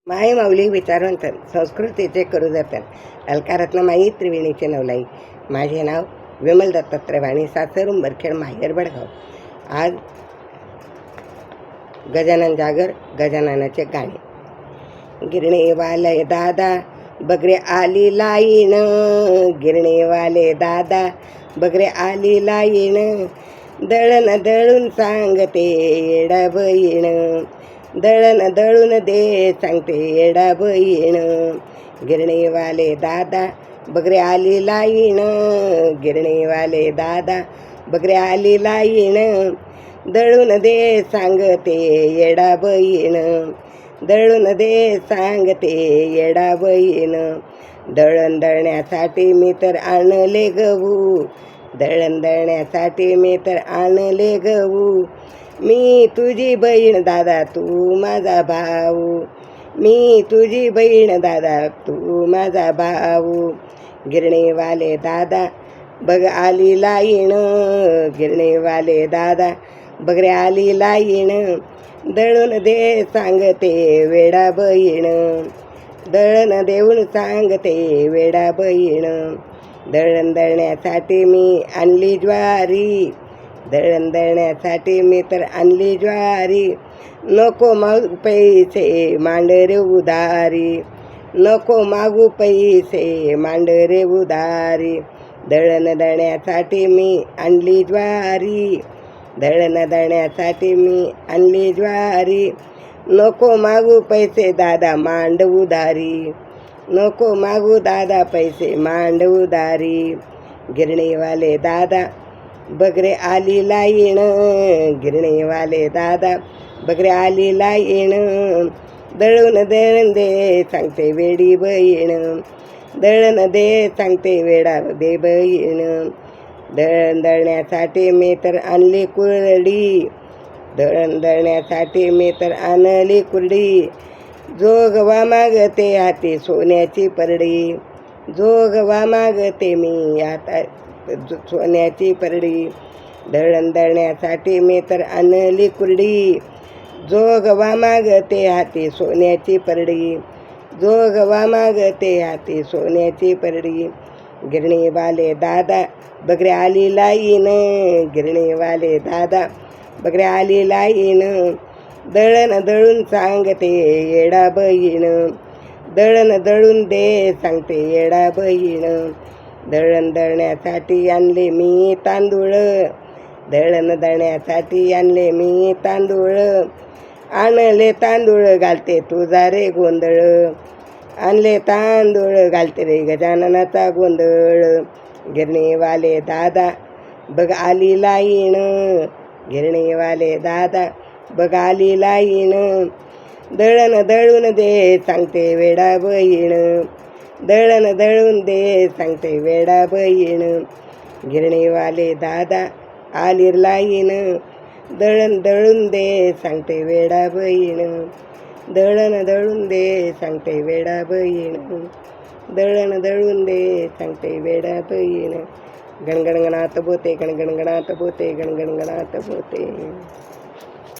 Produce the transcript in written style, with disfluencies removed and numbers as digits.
माय माऊली विचारवंत संस्कृतीचे करू जतन अलकारत्न माई त्रिवेणीचे नवलाई. माझे नाव विमल दत्तात्रय वाणी, सासर उंबरखेड, माहेर बडगाव. आज गजानन जागर, गजाननाचे गाणे. गिरणेवाले दादा बगरे आली लाईन, गिरणेवाले दादा बगरे आली लाईन, दळण दळून सांगते येडा बहीण, दळण दळून दे सांगते येडा बहीण. गिरणेवाले दादा बगरे आली लाईन, गिरणेवाले दादा बगरे आली लाईन, दळून दे सांगते येडा बहीण, दळून दे सांगते येडा बहीण. दळण दळण्यासाठी मी तर आणले गहू, दळण दळण्यासाठी मी तर आणले गहू, मी तुझी बहीण दादा तू माझा भाऊ, मी तुझी बहीण दादा तू माझा भाऊ. गिरणेवाले दादा बग आली लाईन, गिरणेवाले दादा बगरे आली लाईन, दळून दे सांगते वेडा बहीण, दळण देऊन सांगते वेडा बहीण. दळण दळण्यासाठी मी आणली ज्वारी, दळण दळण्यासाठी मी तर आणली ज्वारी, नको मागू पैसे मांडरे उधारी, नको मागू पैसे मांडरे उधारी. दळण दळण्यासाठी मी आणली ज्वारी, दळण दळण्यासाठी मी आणली ज्वारी, नको मागू पैसे दादा मांड उधारी, नको मागू दादा पैसे मांड उधारी. गिरणेवाले दादा बगरे आली लाईन, गिरणेवाले दादा बगरे आली लाईन, दळून दळण दे सांगते वेडी बहीण, दळण दे सांगते वेडा दे बहीण. दळण दळण्यासाठी मी तर आणली कुरडी, दळण दळण्यासाठी मी तर आणली कुरडी, जोगवा मागते हाती सोन्याची परडी, जोगवा मागते मी आता सोन्याची परडी. दळण दळण्यासाठी मी तर आणली कुरडी, जोगवा मागते हाती सोन्याची परडी, जोगवा मागते हाती सोन्याची परडी. गिरणीवाले दादा बगरे आली लाईन, गिरणीवाले दादा बगरे आली लाईन, दळण दळून सांगते येडा बहीण, दळण दळून दे सांगते येडा बहीण. दळण दळण्यासाठी आणले मी तांदूळ, दळण दळण्यासाठी आणले मी तांदूळ, आणले तांदूळ घालते तुझा रे गोंधळ, आणले तांदूळ घालते रे गजाननाचा गोंधळ. गिरणीवाले दादा बग आली लाईन, गिरणीवाले दादा बग आली लाईन, दळण दळून दे सांगते वेडा बहीण, दळण दळून दे सांगते वेडा बहीण. गिरणीवाले दादा आली लाईन, दळण दळून दे सांगते वेडा बहीण, दळण दळून दे सांगते वेडा बहीण, दळण दळून दे सांगते वेडा बहीण. गणगणगणात बोते, गणगणगणात बोते, गणगणगणात बोते.